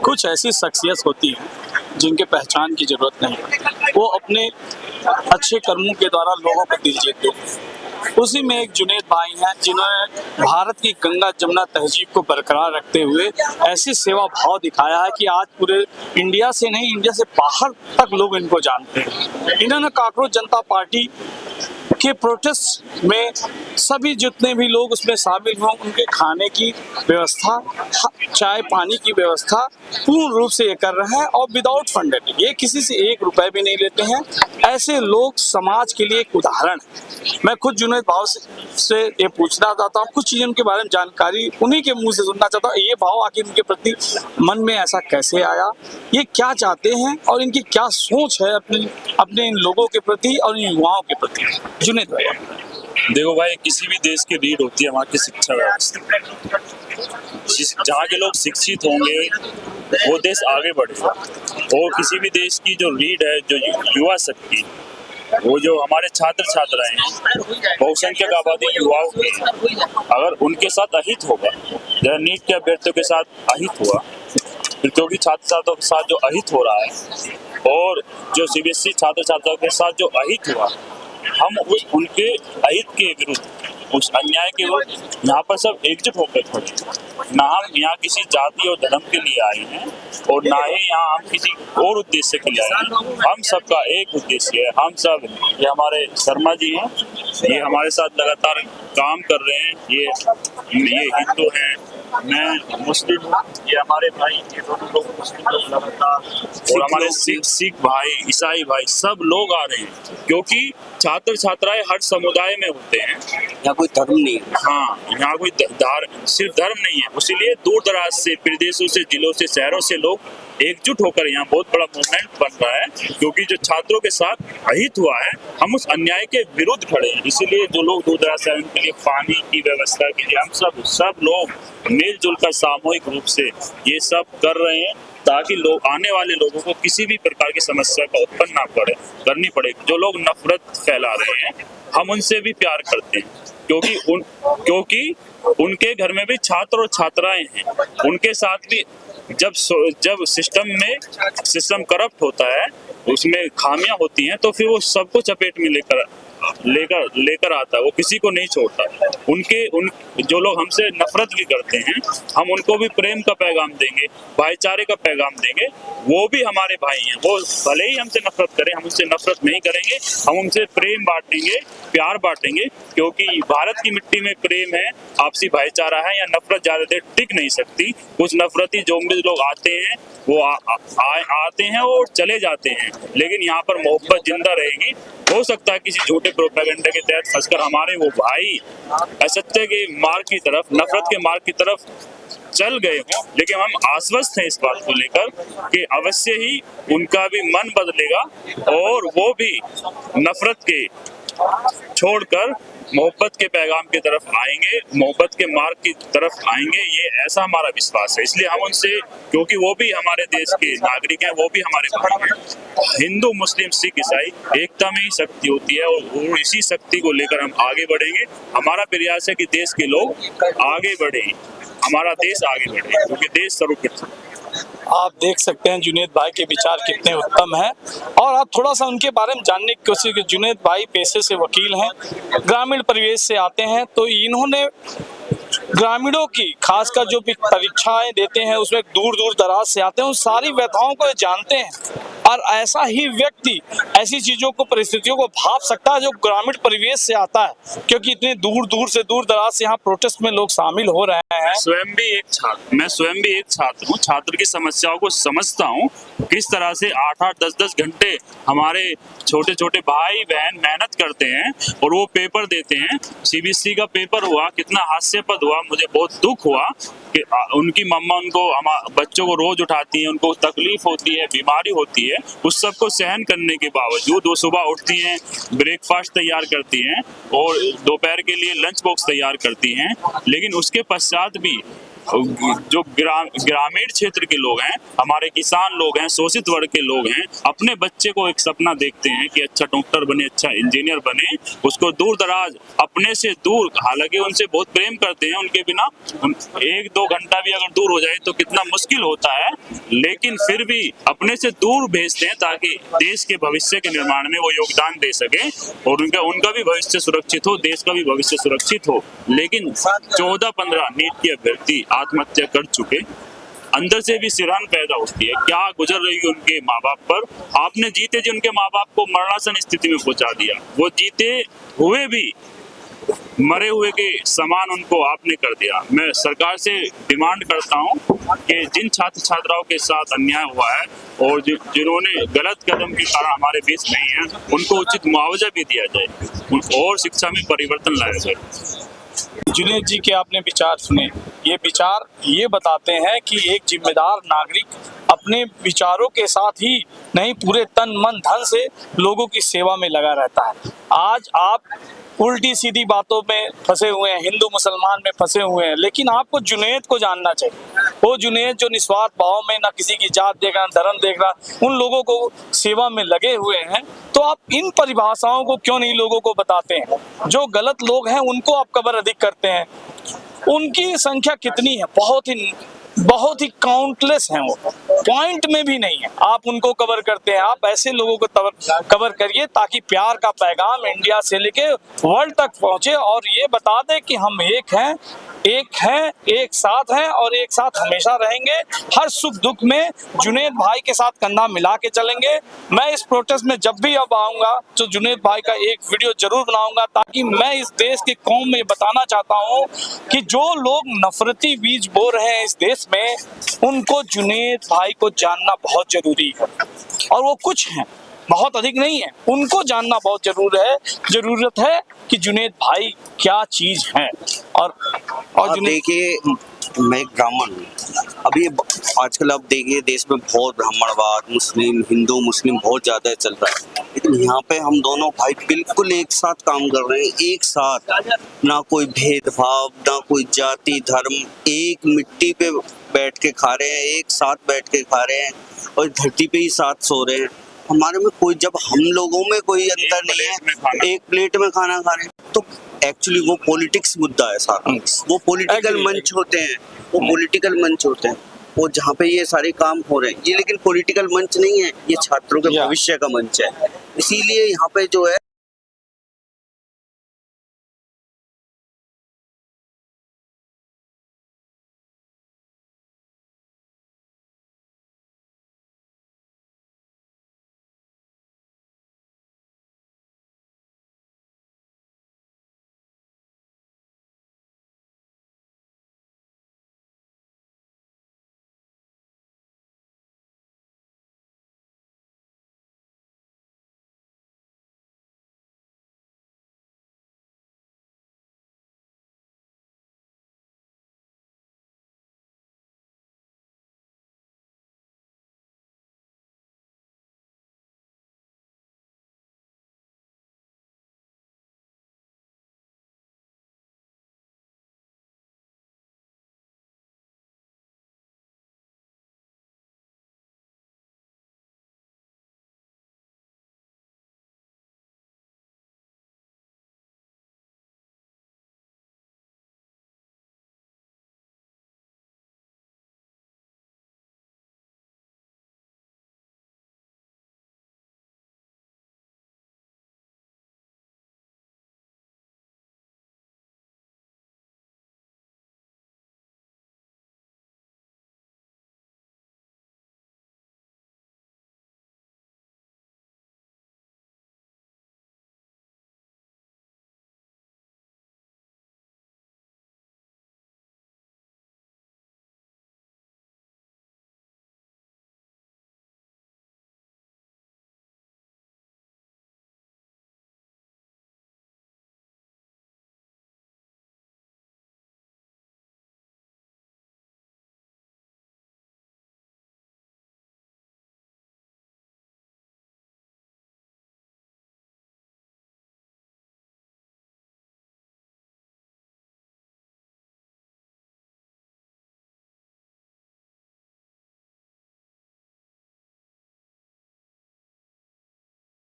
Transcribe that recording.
कुछ ऐसी शख्सियत होती है जिनके पहचान की जरूरत नहीं होती, वो अपने अच्छे कर्मों के द्वारा लोगों को दिल जीतते हैं। उसी में एक जुनैद भाई हैं जिन्होंने भारत की गंगा जमुना तहजीब को बरकरार रखते हुए ऐसी सेवा भाव दिखाया है कि आज पूरे इंडिया से नहीं, इंडिया से बाहर तक लोग इनको जानते हैं। इन्होंने कॉकरोच जनता पार्टी के प्रोटेस्ट में सभी जितने भी लोग उसमें शामिल हों उनके खाने की व्यवस्था, चाय पानी की व्यवस्था पूर्ण रूप से ये कर रहे हैं और विदाउट फंडेड। ये किसी से 1 रुपए भी नहीं लेते हैं। ऐसे लोग समाज के लिए एक उदाहरण है। मैं खुद जुनैद भाव से ये पूछना चाहता हूँ, कुछ चीज़ों के बारे में जानकारी उन्हीं के मुंह से सुनना चाहता हूँ। ये भाव आखिर इनके प्रति मन में ऐसा कैसे आया, ये क्या चाहते हैं और इनकी क्या सोच है अपने इन लोगों के प्रति और इन युवाओं के प्रति। जुनैद भाई, देखो भाई, किसी भी देश की रीढ़ होती है वहाँ की शिक्षा व्यवस्था। जहाँ के लोग शिक्षित होंगे वो देश आगे बढ़ेगा। और किसी भी देश की जो रीढ़ है, जो युवा शक्ति, वो जो हमारे छात्र छात्राएं हैं, बहुसंख्यक आबादी युवाओं की, अगर उनके साथ अहित होगा, जैसे नीट के अभ्यर्थियों के साथ अहित हुआ, क्योंकि छात्र छात्राओं के साथ जो अहित हो रहा है और जो सीबीएसई छात्र छात्राओं के साथ जो अहित हुआ, हम उनके अहित के विरुद्ध, उस अन्याय के विरुद्ध यहाँ पर सब एकजुट होकर खड़े। ना हम यहाँ किसी जाति और धर्म के लिए आए हैं और ना ही यहाँ हम किसी और उद्देश्य के लिए आए हैं। हम सबका एक उद्देश्य है। हम सब, ये हमारे शर्मा जी हैं, ये हमारे साथ लगातार काम कर रहे हैं। ये हिंदू हैं, मैं मुस्लिम हूँ, ये हमारे भाई, ये दोनों लोग मुस्लिम लोग लगातार, और हमारे सिख भाई, ईसाई भाई, सब लोग आ रहे हैं क्योंकि छात्र छात्राएं हर समुदाय में होते हैं। यहाँ कोई धर्म नहीं है। हाँ, यहाँ कोई सिर्फ धर्म नहीं है। इसीलिए दूर दराज से, प्रदेशों से, जिलों से, शहरों से लोग एकजुट होकर यहाँ बहुत बड़ा मूवमेंट बन रहा है, क्योंकि जो छात्रों के साथ अहित हुआ है, हम उस अन्याय के विरुद्ध खड़े हैं। इसीलिए जो लोग दूर दराज से उनके लिए पानी की व्यवस्था के लिए हम सब लोग मिलजुल कर सामूहिक रूप से ये सब कर रहे हैं, ताकि लोग, आने वाले लोगों को किसी भी प्रकार की समस्या का उत्पन्न ना करनी पड़े। जो लोग नफरत फैला रहे हैं, हम उनसे भी प्यार करते हैं, क्योंकि उनके घर में भी छात्र और छात्राएं हैं। उनके साथ भी जब सिस्टम करप्ट होता है, उसमें खामियां होती हैं, तो फिर वो सबको चपेट में लेकर आता है। वो किसी को नहीं छोड़ता। जो लोग हमसे नफरत भी करते हैं, हम उनको भी प्रेम का पैगाम देंगे, भाईचारे का पैगाम देंगे। वो भी हमारे भाई हैं। वो भले ही हमसे नफरत करें, हम उनसे नफरत नहीं करेंगे। हम उनसे प्रेम बांटेंगे, प्यार बांटेंगे, क्योंकि भारत की मिट्टी में प्रेम है, आपसी भाईचारा है। या नफरत ज्यादा देर टिक नहीं सकती। कुछ नफरती जोम्बी लोग आते हैं, वो आते हैं और चले जाते हैं, लेकिन यहाँ पर मोहब्बत जिंदा रहेगी। हो सकता है किसी झूठे प्रोपेगेंडा के तहत फंसकर हमारे वो भाई असत्य के मार्ग की तरफ, नफरत के मार्ग की तरफ चल गए हों, लेकिन हम आश्वस्त हैं इस बात को लेकर कि अवश्य ही उनका भी मन बदलेगा और वो भी नफरत के छोड़कर मोहब्बत के पैगाम की तरफ आएंगे, मोहब्बत के मार्ग की तरफ आएंगे। ये ऐसा हमारा विश्वास है। इसलिए हम उनसे, क्योंकि वो भी हमारे देश के नागरिक हैं, वो भी हमारे भाई हैं। हिंदू, मुस्लिम, सिख, ईसाई, एकता में ही शक्ति होती है और इसी शक्ति को लेकर हम आगे बढ़ेंगे। हमारा प्रयास है कि देश के लोग आगे बढ़े, हमारा देश आगे बढ़े, क्योंकि देश सर्वप्रथम। आप देख सकते हैं जुनैद भाई के विचार कितने उत्तम हैं और आप थोड़ा सा उनके बारे में जानने की कोशिश की। जुनैद भाई पेशे से वकील हैं, ग्रामीण परिवेश से आते हैं, तो इन्होंने ग्रामीणों की खासकर जो परीक्षाएं देते हैं उसमें दूर दूर दराज से आते हैं, उन सारी व्यथाओं को जानते हैं। और ऐसा ही व्यक्ति ऐसी चीजों को, परिस्थितियों को भाप सकता है जो ग्रामीण परिवेश से आता है, क्योंकि इतने दूर दूर से, दूर दराज से यहाँ प्रोटेस्ट में लोग शामिल हो रहे हैं। मैं स्वयं भी एक छात्र हूँ। छात्र की समस्याओं को समझता हूँ, किस तरह से 8-8, 10-10 घंटे हमारे छोटे छोटे भाई बहन मेहनत करते हैं और वो पेपर देते हैं। सीबीएसई का पेपर हुआ, कितना हास्यास्पद हुआ। मुझे बहुत दुख हुआ कि उनकी मम्मा उनको, बच्चों को रोज उठाती है, उनको तकलीफ होती है, बीमारी होती है, उस सब को सहन करने के बावजूद वो सुबह उठती हैं, ब्रेकफास्ट तैयार करती हैं और दोपहर के लिए लंच बॉक्स तैयार करती हैं, लेकिन उसके पश्चात भी जो ग्रामीण क्षेत्र के लोग हैं, हमारे किसान लोग हैं, शोषित वर्ग के लोग हैं, अपने बच्चे को एक सपना देखते हैं कि अच्छा डॉक्टर बने, अच्छा इंजीनियर बने, उसको दूर दराज अपने से दूर, हालांकि उनसे बहुत प्रेम करते हैं, उनके बिना 1-2 घंटा भी अगर दूर हो जाए तो कितना मुश्किल होता है, लेकिन फिर भी अपने से दूर भेजते हैं ताकि देश के भविष्य के निर्माण में वो योगदान दे सके और उनका भी भविष्य सुरक्षित हो, देश का भी भविष्य सुरक्षित हो। लेकिन 14-15 नीट के अभ्यर्थी आत्महत्या कर चुके, अंदर से भी सिरहन पैदा होती है, क्या गुजर रही है उनके माँ बाप पर। आपने जीते जी उनके माँ बाप को मरणासन स्थिति में पहुंचा दिया, वो जीते हुए भी मरे हुए के समान उनको आपने कर दिया। मैं सरकार से डिमांड करता हूं कि जिन छात्र छात्राओं के साथ अन्याय हुआ है और जिन्होंने गलत कदम के कारण हमारे बीच नहीं है, उनको उचित मुआवजा भी दिया जाए और शिक्षा में परिवर्तन लाया जाए। जुनेद जी के आपने विचार सुने, ये विचार ये बताते हैं कि एक जिम्मेदार नागरिक अपने विचारों के साथ ही नहीं, पूरे तन मन धन से लोगों की सेवा में लगा रहता है। आज आप उल्टी सीधी बातों में फंसे हुए हैं, हिंदू मुसलमान में फंसे हुए हैं, लेकिन आपको जुनेद को जानना चाहिए। वो जुनेद जो निस्वार्थ भाव में ना किसी की जात देख रहा, धर्म देख रहा, उन लोगों को सेवा में लगे हुए हैं। तो आप इन परिभाषाओं को क्यों नहीं लोगों को बताते हैं? जो गलत लोग हैं उनको आप कबर अधिक करते हैं। उनकी संख्या कितनी है? बहुत ही काउंटलेस हैं, वो पॉइंट में भी नहीं है। आप उनको कवर करते हैं। आप ऐसे लोगों को कवर करिए ताकि प्यार का पैगाम इंडिया से लेके वर्ल्ड तक पहुंचे और ये बता दे कि हम एक हैं, एक साथ हैं और एक साथ हमेशा रहेंगे। हर सुख दुख में जुनेद भाई के साथ कंधा मिला के चलेंगे। मैं इस प्रोटेस्ट में जब भी अब आऊंगा तो जुनेद भाई का एक वीडियो जरूर बनाऊंगा, ताकि मैं इस देश की कौम में बताना चाहता हूं कि जो लोग नफरती बीज बो रहे हैं इस देश में, उनको जुनेद भाई को जानना बहुत जरूरी है। और वो कुछ हैं, बहुत अधिक नहीं है, उनको जानना बहुत जरूरत है कि जुनेद भाई क्या चीज है। और देखिए, मैं एक ब्राह्मण हूँ। अभी आजकल आप देखिए देश में बहुत ब्राह्मणवाद, मुस्लिम, हिंदू मुस्लिम बहुत ज्यादा चल रहा है, लेकिन यहाँ पे हम दोनों भाई बिल्कुल एक साथ काम कर रहे हैं, एक साथ, ना कोई भेदभाव, ना कोई जाति धर्म, एक मिट्टी पे बैठ के खा रहे हैं, एक साथ बैठ के खा रहे हैं और धरती पे ही साथ सो रहे हैं। हमारे में कोई, जब हम लोगों में कोई अंतर नहीं है, एक प्लेट में खाना खा रहे हैं, तो एक्चुअली वो पॉलिटिक्स मुद्दा है सारा। वो पॉलिटिकल मंच होते हैं, वो जहाँ पे ये सारे काम हो रहे हैं, ये लेकिन पॉलिटिकल मंच नहीं है, ये छात्रों के भविष्य का मंच है। इसीलिए यहाँ पे जो है